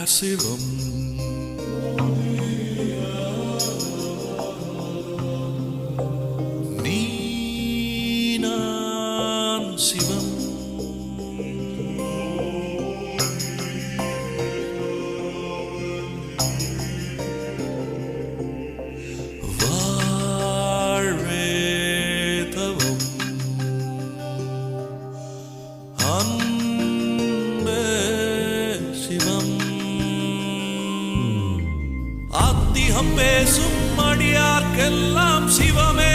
சிவம் நீ நான் சிவம் வாழ்வே தவம் அன்பே சிவம் ஆத்திகம் பேசும் அடியார்க்கெல்லாம் சிவமே